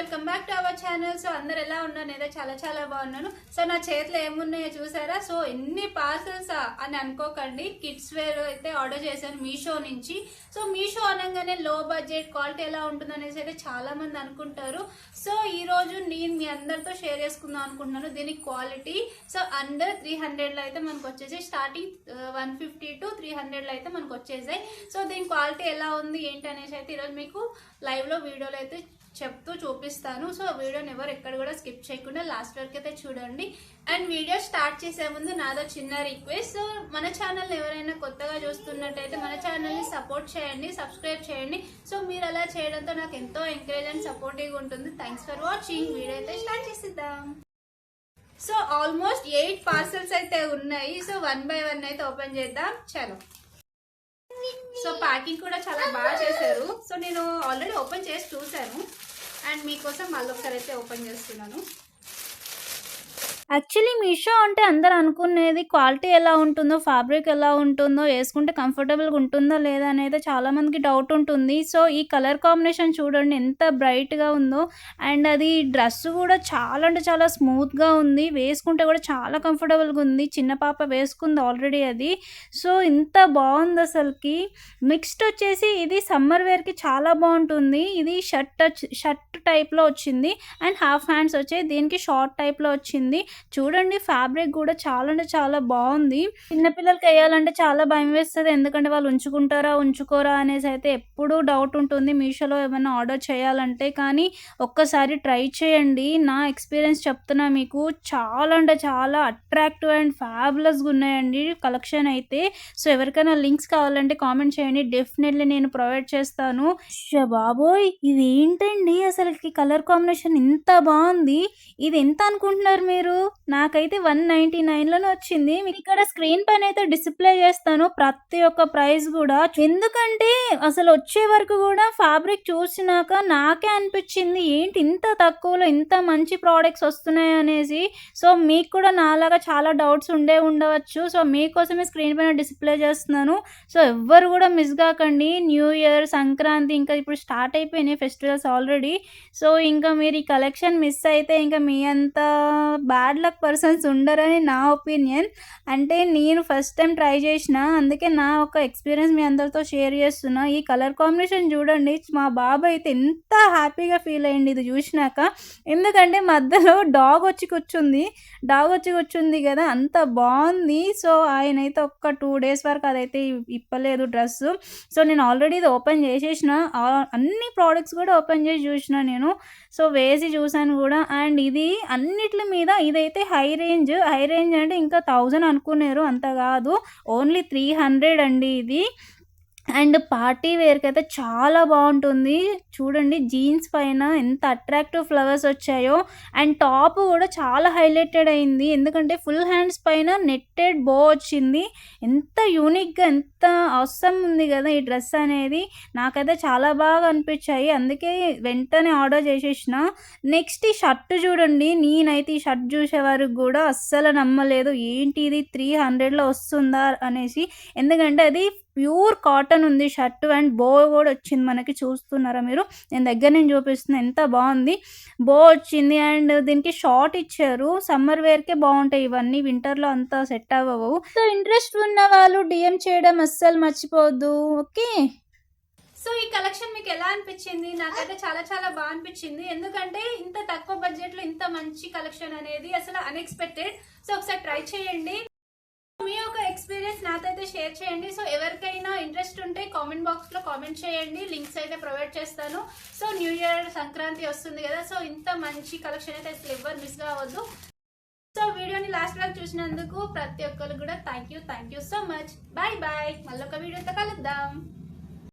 Welcome back to our channel. So అందరు ఎలా ఉన్నారు? నేనైతే చాలా బాగున్నాను. సో నా చేతిలో ఏమున్నాయో చూసారా? సో ఎన్ని పార్సల్స్ అని అనుకోకండి. కిడ్స్ వేర్ అయితే ఆర్డర్ చేశాను మీషో నుంచి. సో మీషో అనగానే లో బడ్జెట్ క్వాలిటీ ఎలా ఉంటుంది అనేసి అయితే చాలా మంది అనుకుంటారు. సో ఈ రోజు నేను మీ అందరితో షేర్ చేసుకుందాం అనుకుంటున్నాను దీని క్వాలిటీ. సో అండర్ 300 లో అయితే మనకు వచ్చేసి స్టార్టింగ్ 150 to 300 లో అయితే మనకు వచ్చేసాయి. సో దీని క్వాలిటీ ఎలా ఉంది ఏంటి అనేసి అయితే ఈరోజు మీకు లైవ్ లో వీడియోలో అయితే చెప్తూ చూపిస్తాను. సో వీడియోని ఎవరు ఎక్కడ కూడా స్కిప్ చేయకుండా లాస్ట్ వరకు అయితే చూడండి. అండ్ వీడియో స్టార్ట్ చేసే ముందు నాదో చిన్న రిక్వెస్ట్. సో మన ఛానల్ ఎవరైనా కొత్తగా చూస్తున్నట్టయితే మన ఛానల్ ని సపోర్ట్ చేయండి, సబ్స్క్రైబ్ చేయండి. సో మీరు అలా చేయడంతో నాకు ఎంతో ఎంకరేజ్ అండ్ సపోర్టివ్గా ఉంటుంది. Thanks for watching. వీడియో అయితే స్టార్ట్ చేసిద్దాం. సో ఆల్మోస్ట్ 8 పార్సల్స్ అయితే ఉన్నాయి. సో 1 by 1 అయితే ఓపెన్ చేద్దాం. చలో. సో ప్యాకింగ్ కూడా చాలా బాగా చేశారు. సో నేను ఆల్రెడీ ఓపెన్ చేసి చూసాను అండ్ మీకోసం మళ్ళీ ఒకసారి అయితే ఓపెన్ చేస్తున్నాను. యాక్చువల్లీ మీషో అంటే అందరు అనుకునేది క్వాలిటీ ఎలా ఉంటుందో, ఫ్యాబ్రిక్ ఎలా ఉంటుందో, వేసుకుంటే కంఫర్టబుల్గా ఉంటుందో లేదా అనేది చాలా మందికి డౌట్ ఉంటుంది. సో ఈ కలర్ కాంబినేషన్ చూడండి ఎంత బ్రైట్గా ఉందో. అండ్ అది డ్రెస్ కూడా చాలా అంటే చాలా స్మూత్గా ఉంది, వేసుకుంటే కూడా చాలా కంఫర్టబుల్గా ఉంది. చిన్న పాప వేసుకుంది ఆల్రెడీ అది. సో ఇంత బాగుంది అసలుకి. నెక్స్ట్ వచ్చేసి ఇది సమ్మర్ వేర్కి చాలా బాగుంటుంది. ఇది షర్ట్ టైప్లో వచ్చింది అండ్ హాఫ్ హ్యాండ్స్ వచ్చాయి. దీనికి షార్ట్ టైప్లో వచ్చింది. చూడండి ఫ్యాబ్రిక్ కూడా చాలా అంటే చాలా బాగుంది. చిన్నపిల్లలకి వేయాలంటే చాలా భయం వేస్తుంది, ఎందుకంటే వాళ్ళు ఉంచుకుంటారా ఉంచుకోరా అనేసి అయితే ఎప్పుడూ డౌట్ ఉంటుంది మీషోలో ఏమైనా ఆర్డర్ చేయాలంటే. కానీ ఒక్కసారి ట్రై చేయండి. నా ఎక్స్పీరియన్స్ చెప్తున్నా మీకు. చాలా అంటే చాలా అట్రాక్టివ్ అండ్ ఫ్యాబులస్గా ఉన్నాయండి కలెక్షన్ అయితే. సో ఎవరికైనా లింక్స్ కావాలంటే కామెంట్ చేయండి, డెఫినెట్లీ నేను ప్రొవైడ్ చేస్తాను. బాబోయ్ ఇది ఏంటండి అసలుకి కలర్ కాంబినేషన్ ఇంత బాగుంది. ఇది ఎంత అనుకుంటున్నారు మీరు? నాకైతే 199లోనే వచ్చింది. మీకు ఇక్కడ స్క్రీన్ పైన అయితే డిస్ప్లే చేస్తాను ప్రతి ఒక్క ప్రైస్ కూడా. ఎందుకంటే అసలు వచ్చే వరకు కూడా ఫ్యాబ్రిక్ చూసినాక నాకే అనిపించింది ఏంటి ఇంత తక్కువలో ఇంత మంచి ప్రోడక్ట్స్ వస్తున్నాయి అనేసి. సో మీకు కూడా నాలాగా చాలా డౌట్స్ ఉండవచ్చు. సో మీకోసమే స్క్రీన్ పైన డిస్ప్లే చేస్తున్నాను. సో ఎవ్వరు కూడా మిస్ కాకండి. న్యూ ఇయర్, సంక్రాంతి ఇంకా ఇప్పుడు స్టార్ట్ అయిపోయినాయి ఫెస్టివల్స్ ఆల్రెడీ. సో ఇంకా మీరు ఈ కలెక్షన్ మిస్ అయితే ఇంకా మీ అంత బ్యాడ్ లక్ పర్సన్స్ ఉండరని నా ఒపీనియన్. అంటే నేను ఫస్ట్ టైం ట్రై చేసిన, అందుకే నా ఒక ఎక్స్పీరియన్స్ మీ అందరితో షేర్ చేస్తున్నా. ఈ కలర్ కాంబినేషన్ చూడండి. మా బాబు అయితే ఎంత హ్యాపీగా ఫీల్ అయ్యింది ఇది చూసినాక. ఎందుకంటే మధ్యలో డాగ్ వచ్చి కూర్చుంది కదా, అంత బాగుంది. సో ఆయన అయితే ఒక్క 2 days వరకు అదైతే ఇప్పలేదు డ్రెస్. సో నేను ఆల్రెడీ ఇది ఓపెన్ చేసేసిన, అన్ని ప్రోడక్ట్స్ కూడా ఓపెన్ చేసి చూసిన నేను. సో వేసి చూసాను కూడా. అండ్ ఇది అన్నిటి మీద ఇదైతే హై రేంజ్ అంటే ఇంకా 1000 అనుకున్నారు, అంత కాదు, ఓన్లీ 300 అండి ఇది. అండ్ పార్టీ వేర్కి అయితే చాలా బాగుంటుంది. చూడండి జీన్స్ పైన ఎంత అట్రాక్టివ్ ఫ్లవర్స్ వచ్చాయో. అండ్ టాప్ కూడా చాలా హైలైటెడ్ అయింది, ఎందుకంటే ఫుల్ హ్యాండ్స్ పైన నెట్టెడ్ బో వచ్చింది. ఎంత యూనిక్గా ఎంత అవసరం ఉంది కదా ఈ డ్రెస్ అనేది. నాకైతే చాలా బాగా అనిపించాయి, అందుకే వెంటనే ఆర్డర్ చేసేసిన. నెక్స్ట్ ఈ షర్ట్ చూడండి. నేనైతే ఈ షర్ట్ చూసే వరకు కూడా అస్సలు నమ్మలేదు ఏంటి ఇది 300లో వస్తుందా అనేసి. ఎందుకంటే అది ప్యూర్ కాటన్ ఉంది షర్ట్ అండ్ బో కూడా వచ్చింది మనకి. చూస్తున్నారా మీరు? నేను దగ్గర నుంచి చూపిస్తున్నా ఎంత బాగుంది. బో వచ్చింది అండ్ దీనికి షార్ట్ ఇచ్చారు. సమ్మర్ వేర్కే బాగుంటాయి ఇవన్నీ, వింటర్లో అంతా సెట్ అవ్వవు. సో ఇంట్రెస్ట్ ఉన్న వాళ్ళు డిఎం చేయడం అస్సలు మర్చిపోవద్దు. ఓకే. సో ఈ కలెక్షన్ మీకు ఎలా అనిపించింది? నాకైతే చాలా బాగా అనిపించింది, ఎందుకంటే ఇంత తక్కువ బడ్జెట్ లో ఇంత మంచి కలెక్షన్ అనేది అసలు అన్ఎక్స్పెక్టెడ్. సో ఒకసారి ట్రై చేయండి. మీ యొక్క ఎక్స్పీరియన్స్ నాతో అయితే షేర్ చేయండి. సో ఎవరికైనా ఇంట్రెస్ట్ ఉంటే కామెంట్ బాక్స్ లో కామెంట్ చేయండి, లింక్స్ అయితే ప్రొవైడ్ చేస్తాను. సో న్యూ ఇయర్, సంక్రాంతి వస్తుంది కదా. సో ఇంత మంచి కలెక్షన్ అయితే అసలు ఎవరు మిస్ కావద్దు. సో వీడియోని లాస్ట్ వరకు చూసినందుకు ప్రతి ఒక్కరు కూడా thank you so much. Bye మళ్ళీ ఒక వీడియోతో కలుద్దాం.